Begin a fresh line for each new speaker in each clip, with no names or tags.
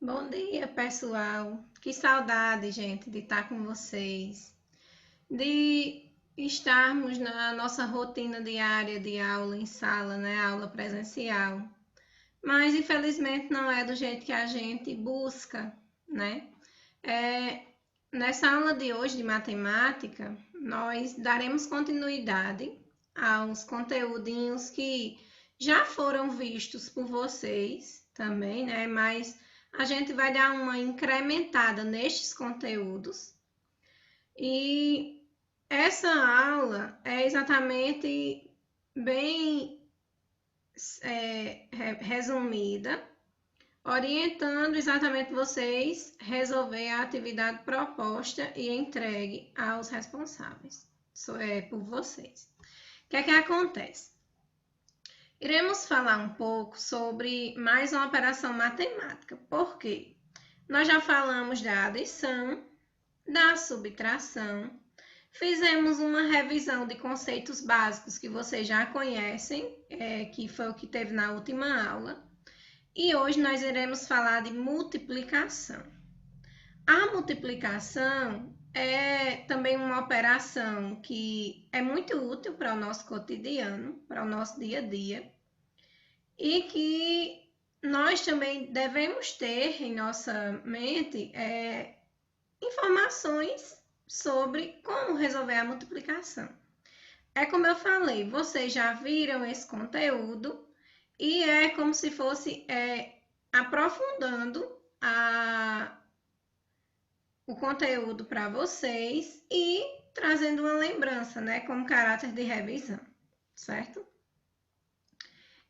Bom dia, pessoal. Que saudade, gente, de estar com vocês, de estarmos na nossa rotina diária de aula em sala, né? Aula presencial. Mas infelizmente não é do jeito que a gente busca, né? Nessa aula de hoje de matemática, nós daremos continuidade aos conteúdinhos que já foram vistos por vocês também, né? Mas a gente vai dar uma incrementada nestes conteúdos. E essa aula é exatamente bem resumida, orientando exatamente vocês resolver a atividade proposta e entregue aos responsáveis. Isso é por vocês. O que é que acontece? Iremos falar um pouco sobre mais uma operação matemática. Por quê? Nós já falamos da adição, da subtração, fizemos uma revisão de conceitos básicos que vocês já conhecem, que foi o que teve na última aula. E hoje nós iremos falar de multiplicação. A multiplicação é também uma operação que é muito útil para o nosso cotidiano, para o nosso dia a dia, e que nós também devemos ter em nossa mente informações sobre como resolver a multiplicação. É como eu falei, vocês já viram esse conteúdo e é como se fosse aprofundando o conteúdo para vocês e trazendo uma lembrança, né, como caráter de revisão, certo?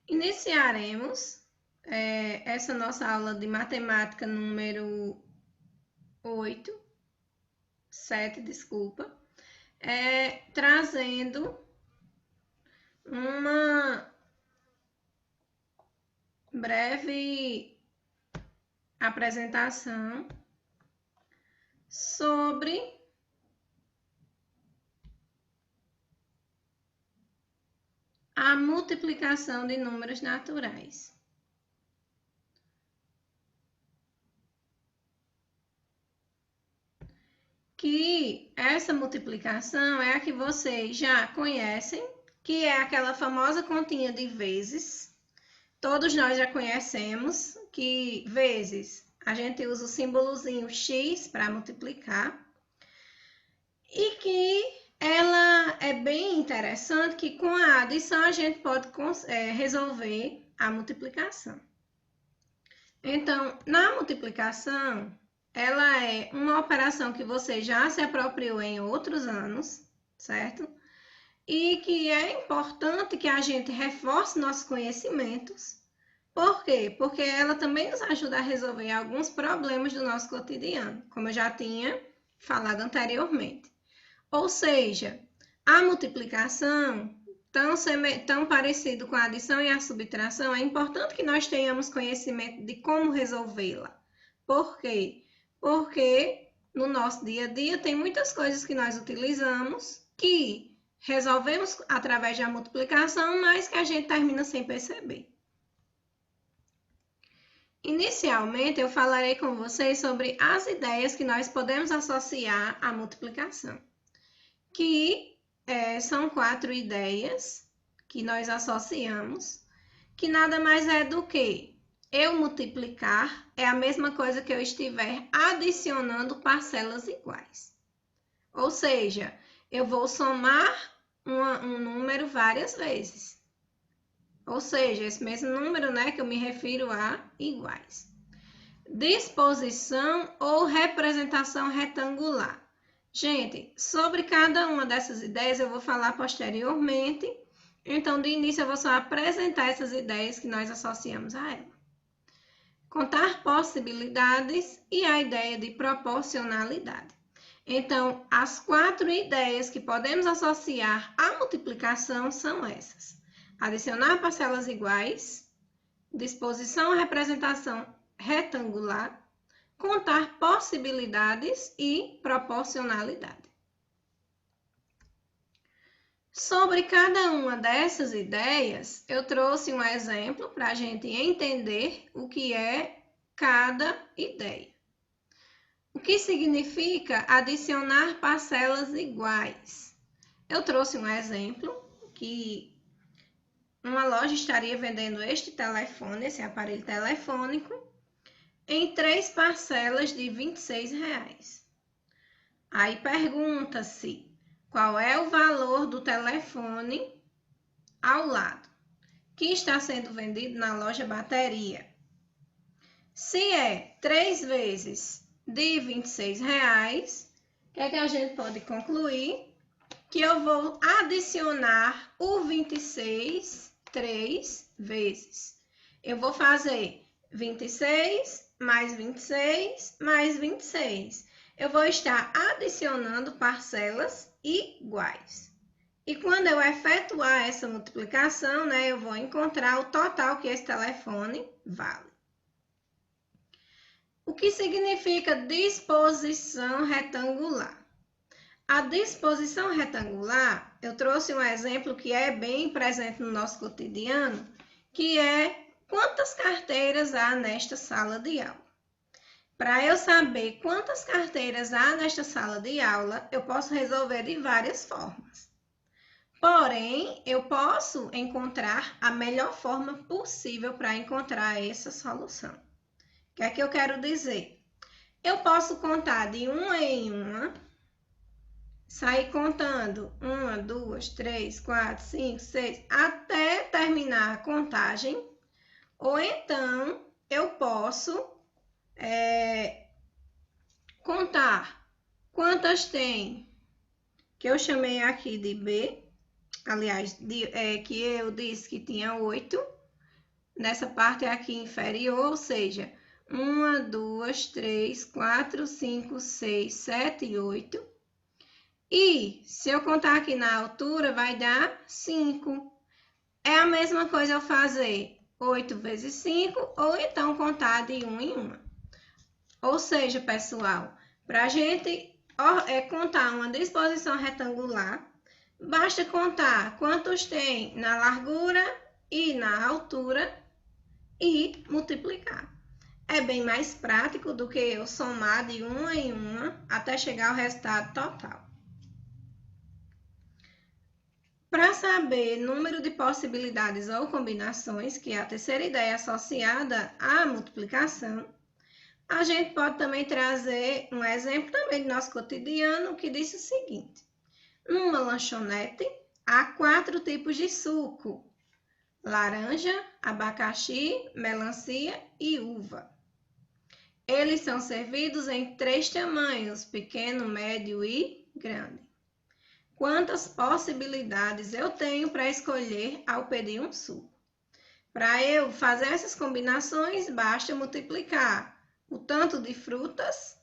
Iniciaremos essa nossa aula de matemática número 7, desculpa, trazendo uma breve apresentação sobre a multiplicação de números naturais. Que essa multiplicação é a que vocês já conhecem, que é aquela famosa continha de vezes. Todos nós já conhecemos que vezes a gente usa o símbolozinho x para multiplicar e que ela é bem interessante que com a adição a gente pode resolver a multiplicação. Então, na multiplicação, ela é uma operação que você já se apropriou em outros anos, certo? E que é importante que a gente reforce nossos conhecimentos. Por quê? Porque ela também nos ajuda a resolver alguns problemas do nosso cotidiano, como eu já tinha falado anteriormente. Ou seja, a multiplicação, tão parecido com a adição e a subtração, é importante que nós tenhamos conhecimento de como resolvê-la. Por quê? Porque no nosso dia a dia tem muitas coisas que nós utilizamos que resolvemos através da multiplicação, mas que a gente termina sem perceber. Inicialmente, eu falarei com vocês sobre as ideias que nós podemos associar à multiplicação, que são 4 ideias que nós associamos, que nada mais é do que eu multiplicar é a mesma coisa que eu estiver adicionando parcelas iguais. Ou seja, eu vou somar um número várias vezes. Ou seja, esse mesmo número, né, que eu me refiro a iguais. Disposição ou representação retangular. Gente, sobre cada uma dessas ideias eu vou falar posteriormente. Então, de início, eu vou só apresentar essas ideias que nós associamos a ela. Contar possibilidades e a ideia de proporcionalidade. Então, as 4 ideias que podemos associar à multiplicação são essas: adicionar parcelas iguais, disposição ou representação retangular, contar possibilidades e proporcionalidade. Sobre cada uma dessas ideias, eu trouxe um exemplo para a gente entender o que é cada ideia. O que significa adicionar parcelas iguais? Eu trouxe um exemplo que uma loja estaria vendendo este telefone, esse aparelho telefônico, em 3 parcelas de R$ 26. Aí pergunta-se qual é o valor do telefone ao lado, que está sendo vendido na loja bateria. Se é 3 vezes de R$ 26, o que é que a gente pode concluir? Que eu vou adicionar o 26 3 vezes. Eu vou fazer 26 mais 26 mais 26. Eu vou estar adicionando parcelas iguais. E quando eu efetuar essa multiplicação, né, eu vou encontrar o total que esse telefone vale. O que significa disposição retangular? A disposição retangular, eu trouxe um exemplo que é bem presente no nosso cotidiano, que é quantas carteiras há nesta sala de aula. Para eu saber quantas carteiras há nesta sala de aula, eu posso resolver de várias formas. Porém, eu posso encontrar a melhor forma possível para encontrar essa solução. O que é que eu quero dizer? Eu posso contar de uma em uma, sair contando 1, 2, 3, 4, 5, 6, até terminar a contagem. Ou então, eu posso contar quantas tem, que eu chamei aqui de B, aliás, que eu disse que tinha 8, nessa parte aqui inferior, ou seja, 1, 2, 3, 4, 5, 6, 7, 8. E se eu contar aqui na altura, vai dar 5. É a mesma coisa eu fazer 8 vezes 5, ou então contar de 1 em 1. Ou seja, pessoal, para a gente contar uma disposição retangular, basta contar quantos tem na largura e na altura e multiplicar. É bem mais prático do que eu somar de uma em uma até chegar ao resultado total. Para saber número de possibilidades ou combinações, que é a terceira ideia associada à multiplicação, a gente pode também trazer um exemplo também do nosso cotidiano que diz o seguinte: numa lanchonete há 4 tipos de suco: laranja, abacaxi, melancia e uva. Eles são servidos em 3 tamanhos: pequeno, médio e grande. Quantas possibilidades eu tenho para escolher ao pedir um suco? Para eu fazer essas combinações, basta multiplicar o tanto de frutas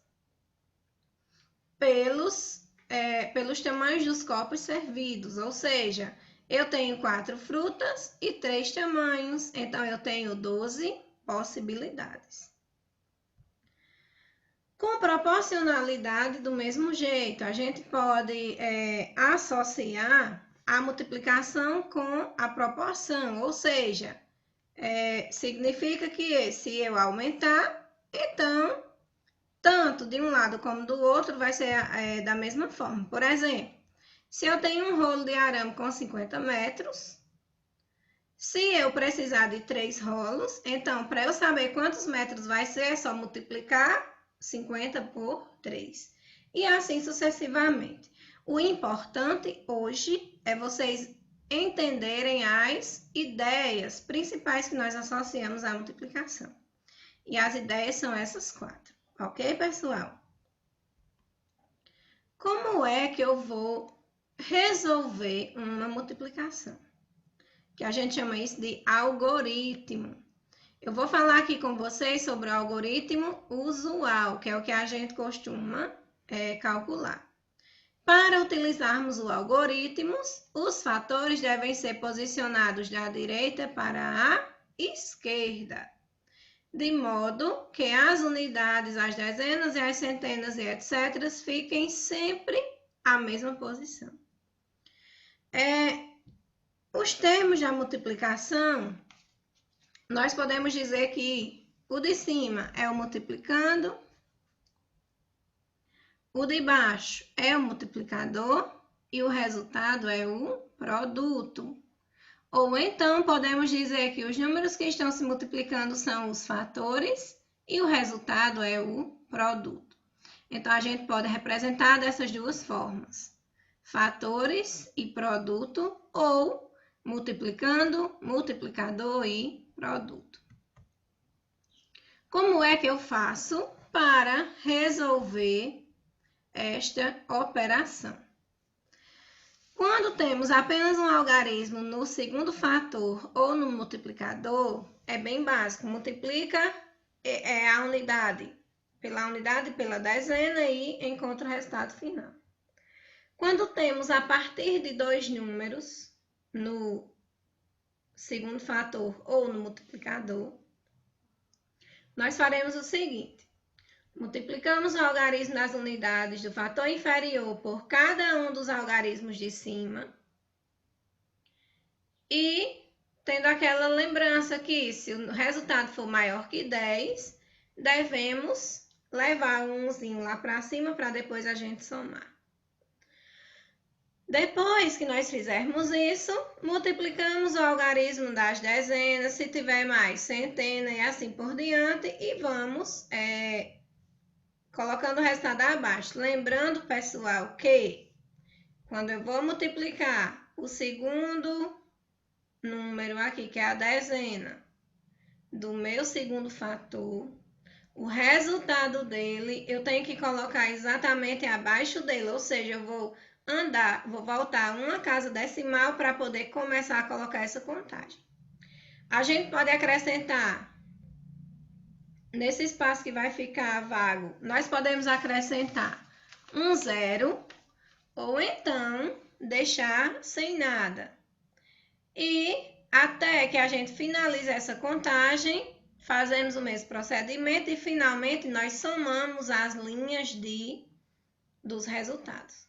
pelos tamanhos dos copos servidos, ou seja, eu tenho 4 frutas e 3 tamanhos, então eu tenho 12 possibilidades. Com proporcionalidade, do mesmo jeito, a gente pode associar a multiplicação com a proporção, ou seja, significa que se eu aumentar, então, tanto de um lado como do outro vai ser da mesma forma. Por exemplo, se eu tenho um rolo de arame com 50 metros, se eu precisar de 3 rolos, então, para eu saber quantos metros vai ser, é só multiplicar 50 por 3. E assim sucessivamente. O importante hoje é vocês entenderem as ideias principais que nós associamos à multiplicação. E as ideias são essas 4. Ok, pessoal? Como é que eu vou resolver uma multiplicação? Que a gente chama isso de algoritmo. Eu vou falar aqui com vocês sobre o algoritmo usual, que é o que a gente costuma calcular. Para utilizarmos o algoritmo, os fatores devem ser posicionados da direita para a esquerda, de modo que as unidades, as dezenas e as centenas e etc. fiquem sempre à mesma posição. Os termos da multiplicação, nós podemos dizer que O de cima é o multiplicando, o de baixo é o multiplicador e o resultado é o produto. Ou então, podemos dizer que os números que estão se multiplicando são os fatores e o resultado é o produto. Então, a gente pode representar dessas duas formas: fatores e produto, ou multiplicando, multiplicador e produto. Como é que eu faço para resolver esta operação? Quando temos apenas um algarismo no segundo fator ou no multiplicador, é bem básico. Multiplica a unidade pela dezena e encontra o resultado final. Quando temos a partir de dois números no segundo fator ou no multiplicador, nós faremos o seguinte: multiplicamos o algarismo das unidades do fator inferior por cada um dos algarismos de cima e tendo aquela lembrança que se o resultado for maior que 10, devemos levar um umzinho lá para cima para depois a gente somar. Depois que nós fizermos isso, multiplicamos o algarismo das dezenas, se tiver mais centena e assim por diante, e vamos colocando o resultado abaixo. Lembrando, pessoal, que quando eu vou multiplicar o segundo número aqui, que é a dezena, do meu segundo fator, o resultado dele eu tenho que colocar exatamente abaixo dele, ou seja, eu vou voltar uma casa decimal para poder começar a colocar essa contagem. A gente pode acrescentar, nesse espaço que vai ficar vago, nós podemos acrescentar um zero, ou então deixar sem nada. E até que a gente finalize essa contagem, fazemos o mesmo procedimento e finalmente nós somamos as linhas dos resultados,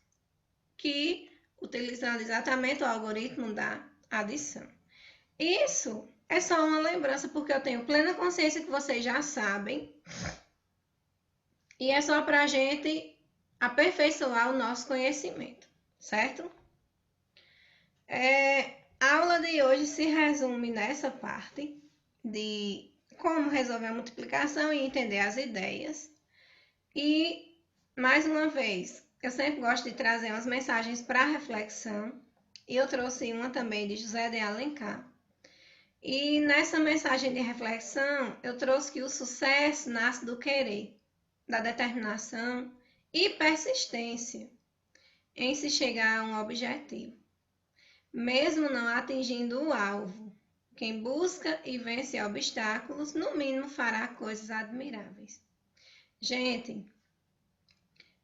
que utilizando exatamente o algoritmo da adição. Isso é só uma lembrança, porque eu tenho plena consciência que vocês já sabem, e é só para a gente aperfeiçoar o nosso conhecimento, certo? A aula de hoje se resume nessa parte de como resolver a multiplicação e entender as ideias. E, mais uma vez, eu sempre gosto de trazer umas mensagens para reflexão, e eu trouxe uma também de José de Alencar. E nessa mensagem de reflexão, eu trouxe que o sucesso nasce do querer, da determinação e persistência em se chegar a um objetivo, mesmo não atingindo o alvo. Quem busca e vence obstáculos, no mínimo fará coisas admiráveis. Gente,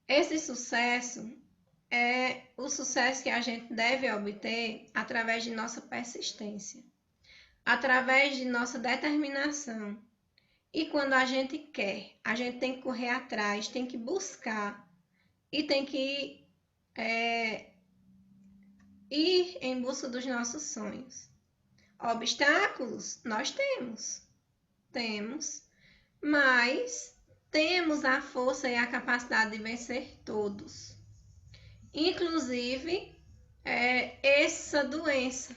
esse sucesso é o sucesso que a gente deve obter através de nossa persistência, através de nossa determinação. E quando a gente quer, a gente tem que correr atrás, tem que buscar e tem que ir em busca dos nossos sonhos. Obstáculos nós temos, mas temos a força e a capacidade de vencer todos. Inclusive, essa doença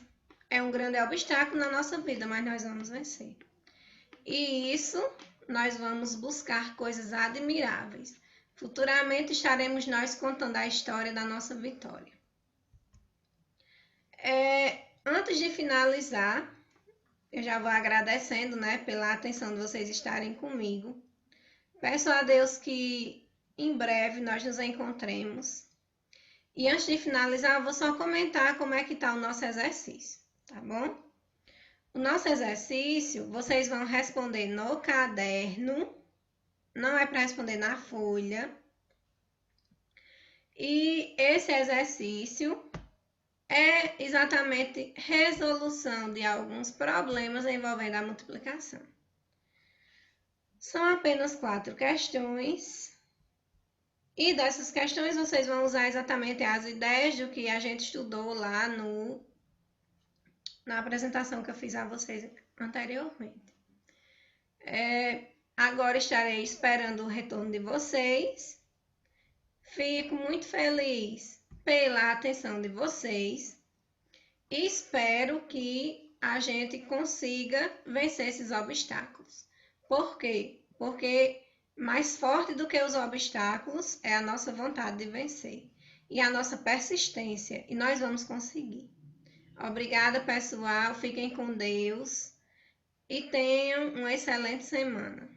é um grande obstáculo na nossa vida, mas nós vamos vencer. E isso, nós vamos buscar coisas admiráveis. Futuramente estaremos nós contando a história da nossa vitória. Antes de finalizar, eu já vou agradecendo, pela atenção de vocês estarem comigo. Peço a Deus que em breve nós nos encontremos. E antes de finalizar, eu vou só comentar como é que está o nosso exercício, tá bom? O nosso exercício, vocês vão responder no caderno, não é para responder na folha. E esse exercício é exatamente resolução de alguns problemas envolvendo a multiplicação. São apenas 4 questões. E dessas questões vocês vão usar exatamente as ideias do que a gente estudou lá na apresentação que eu fiz a vocês anteriormente. Agora estarei esperando o retorno de vocês. Fico muito feliz pela atenção de vocês. Espero que a gente consiga vencer esses obstáculos. Por quê? Porque mais forte do que os obstáculos é a nossa vontade de vencer e a nossa persistência, e nós vamos conseguir. Obrigada, pessoal. Fiquem com Deus e tenham uma excelente semana.